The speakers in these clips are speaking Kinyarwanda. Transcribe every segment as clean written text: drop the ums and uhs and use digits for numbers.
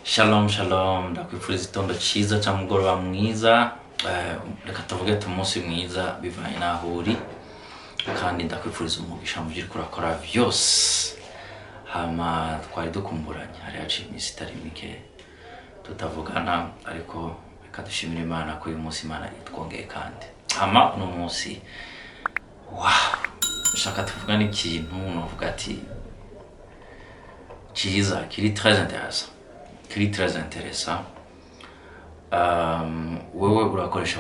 Shalom shalom, ndakwifuriza itondo ciza ca mugoroba mwiza. Reka tuvuge umunsi mwiza bivanye naho uri, kandi ndakwifuriza umugisha mu byo urakora vyose. Hama twari dukumburanye, hari haciye iminsi itari mike tutavugana, ariko reka dushimire Imana ko uyu munsi Imana itwongeye kandi. Hama uno munsi nshaka tuvugana ikintu novuga ati ciza, kiri très intéressant. Wewe urakoresha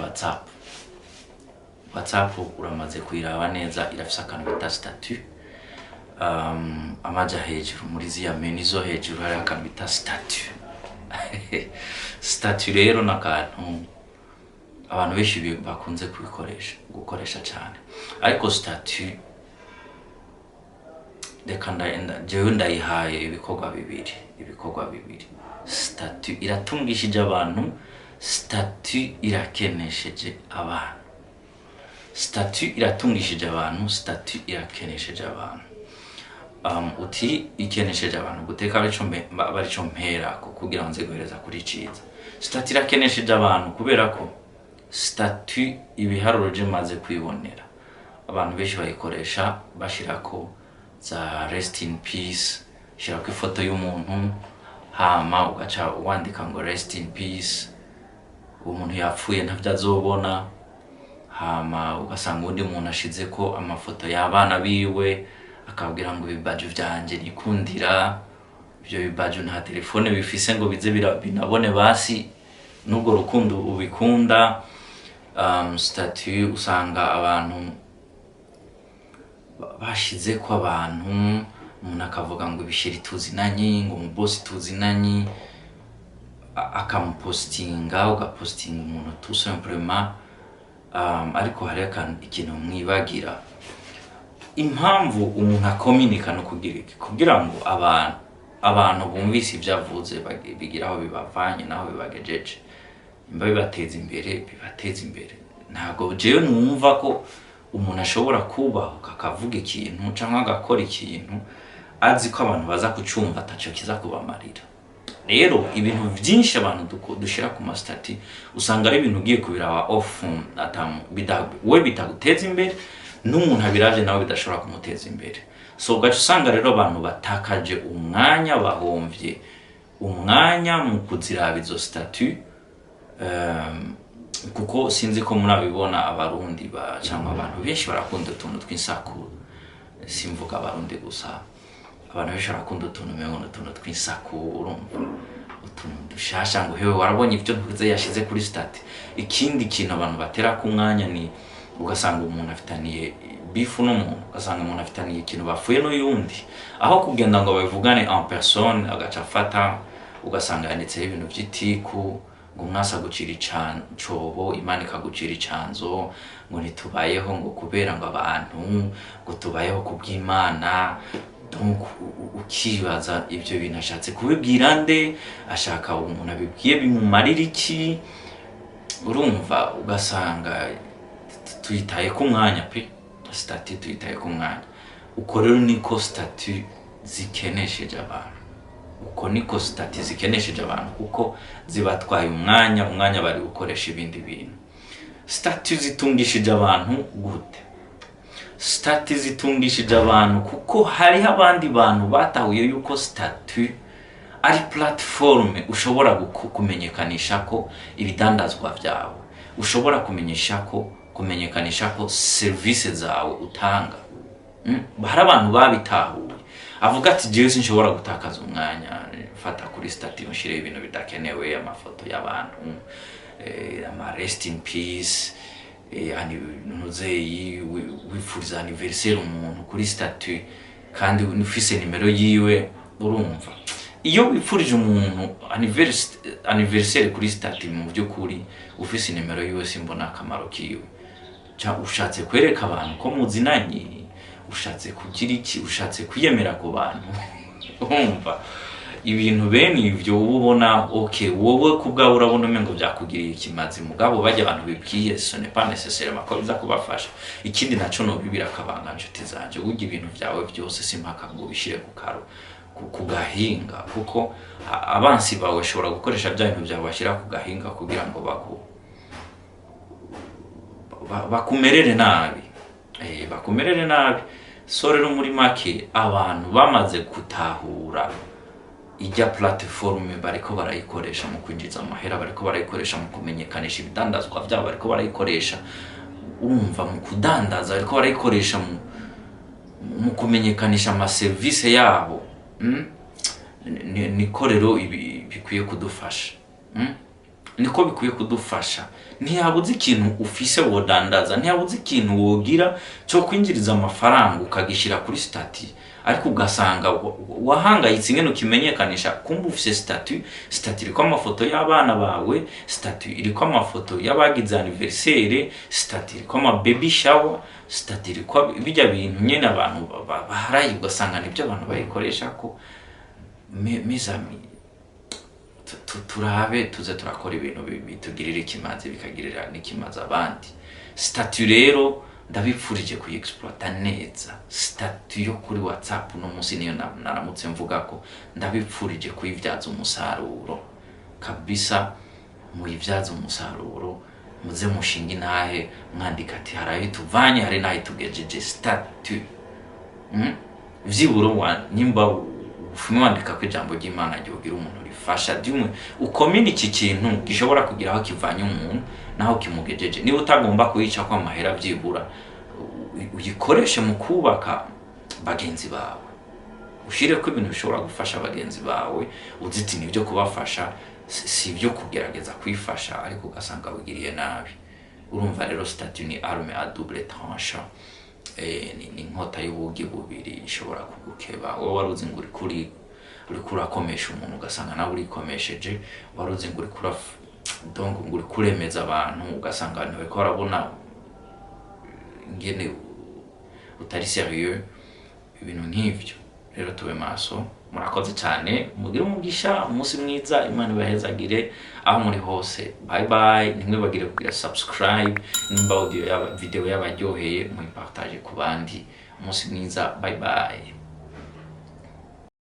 WhatsApp uramaze kuyiraba neza, irafise akantu bita statut. Amaja hejuru muri ziya menu zo hejuru hari akantu bita statut. Statut rero n'akantu abantu benshi bakunze gukoresha cyane, ariko statut jewe ndayihaye ibikorwa bibiri. Statut iratungishije abantu, statut irakenesheje abantu. Statut iratungishije abantu, statut irakenesheje abantu. Uti ikenesheje abantu guteka barico mpera kugira ngo nze guhereza kuri ciza. Statut irakenesheje abantu kubera ko statut ibiharuro je maze kwibonera, abantu benshi bayikoresha bashirako za rest in peace, shirako ifoto y'umuntu, hama ugaca wandika ngo rest in peace, umuntu yapfuye ntavyo azobona. Hama ugasanga undi muntu ashize ko amafoto y'abana biwe, akabwira ngo ibibaju vyanje nikundira, ivyo bibaju nta telefone bifise ngo bize binabone basi nubwo rukundo ubikunda. Statut usanga abantu bashize ko abantu, umuntu akavuga ngo ibishiri tuzinanye, ngo umubosi tuzinanye, akamupostinga, ugapostinga umuntu tout simplement. Ariko hari ikintu mwibagira, impamvu umuntu akominika no kugira ngo abantu bumvise ibyavuze bigira aho bibavanye naho bibagejeje, imba bibateza imbere. Ntago jewe numva ko umuntu ashobora kubahuka akavuga ikintu cyangwa agakora ikintu azi ko abantu baza kucumva ataco kiza kubamarira. Rero ibintu byinshi abantu dushira ku mastati usanga ari ibintu ugiye kubiraba off, we bitaguteza imbere, n'umuntu abiraje nawe bidashobora kumuteza imbere. So gacu usanga rero abantu batakaje umwanya, bahomvye umwanya mu kuziraba izo statut. Kuko sinzi ko murabibona abarundi cyangwa abantu benshi barakunda utuntu tw'insaku. Simvuga abarundi gusa, abantu benshi barakunda utuntu tw'insaku, urumva utuntu dushasha ngo hewe warabonye ivyo ntuze yashize kuri statut. Ikindi kintu abantu batera ku mwanya ni ugasanga umuntu afitaniye bifu n'umuntu, ugasanga umuntu afitaniye ikintu bafuye n'uyundi, aho kugenda ngo bavugane en personne agaca afata ugasanga yanditseho ibintu vy'itiku, ngo mwasa gucira icancobo, Imana ikagucira icanzo, ngo nitubayeho ngo kubera ngo abantu, ngo tubayeho kubw'Imana. Donc ukibaza ivyo bintu ashatse kubibwira nde, ashaka umuntu abibwiye bimumarira iki? Urumva ugasanga tuyitaye ku mwanya pe, statut tuyitaye ku mwanya. Uko rero niko statut zikenesheje abantu, kuko zibatwaye umwanya bari gukoresha ibindi bintu. Statut zitungishije abantu gute? Statut zitungishije abantu kuko hari abandi bantu batahuye yuko statut ari platforme ushobora kumenyekanisha ko ibidandazwa vyawe, ushobora kumenyekanisha ko service zawe utanga. Hari abantu babitahuye, avuga ati jewe sinshobora gutakaza umwanya fata kuri statut ushire ibintu bidakenewe, amafoto y'abantu, ama rest in peace, nuzeyi wifuriza anniversaire umuntu kuri statut kandi ufise nimero yiwe. Urumva iyo wifurije umuntu anniversaire kuri statut, mu by'ukuri ufise nimero yiwe simbona akamaro kiwe. Ushatse kwereka abantu ko muzinanye, ushatse kugira iki, ushatse kwiyemera ku bantu. Urumva ibintu bene ivyo ubona okay, wowe kubwa urabona umengo byakugiriye ikimazi, mugabo bajya abantu bibwiye ce n'est pas nécessaire ko biza kubafasha. Ikindi naco no bibira akabanga nshuti zanje, ugira ibintu byawe byose simpaka ngo bishire ku karo, ku gahinga, kuko abansi bawe bashobora gukoresha bya bintu byawe bashyira ku gahinga kugira ngo bakumerere nabi, bakumerere nabi. So rero muri make abantu bamaze gutahura ijya platform bariko barayikoresha mu kwinjiza amahera, bariko barayikoresha mu kumenyekanisha ibidandazwa byabo, bariko barayikoresha urumva mu kudandaza, bariko barayikoresha mu kumenyekanisha ama service yabo. Niko rero bikwiye kudufasha, niko bikwiye kudufasha. Ntiyabuze ikintu ufise wodandaza, ntiyabuze ikintu wogira cyo kwinjiriza amafaranga ukagishira kuri statut, ariko ugasanga wahangayitse ingene ukimenyekanisha. Kumva ufise statut iriko amafoto y'abana bawe, statut iriko amafoto y'abagize anniversaire, statut iriko ama baby shower, statut iriko bijya bintu nyene abantu baharaye, ugasanga nibyo abantu bayikoresha ko. Mes amis, turabe tuze turakora ibintu bitugirira ikimazi bikagirira n'ikimazi abandi. Statut rero ndabipfurije kuyiexploita neza. Statut yo kuri WhatsApp no munsi niyo naramutse mvuga ko ndabipfurije kuyivyaza umusaruro kabisa. Muyivyaza umusaruro, muze mushinga intahe, mwandika ati haraye tuvanye, hari nahe tugejeje. Statut vyiburo nimba ufumwandika ko ijambo ry'Imana ryogira umuntu rifasha dimwe ukomini iki kintu gishobora kugira aho kivanye umuntu naho kimugejeje. Niba utagomba kuyica kwa mahera byibura uyikoreshe mu kubaka bagenzi bawe, ushire ko ibintu bishobora gufasha bagenzi bawe, uziti nibyo kubafasha, si byo kugerageza kwifasha ariko ugasanga wigiriye nabi. Urumva rero statut ni arme à double tranchant. Ni inkota y'ubugi bubiri ishobora kugukeba. Wowe waruzi ngo uri kurakomesha umuntu ugasanga nawe urikomesheje, waruzi ngo uri kuremeza abantu ugasanga niwe ko arabona ingene utari serieux. Ibintu nk'ivyo rero tube maso. Murakoze cyane, mugire umugisha, umunsi mwiza, Imana ibahezagire aho muri hose. Bye bye. Ntimwibagire kugira subscribe, nimba audio video yabaryoheye muyipartage ku bandi. Umunsi mwiza, bye bye.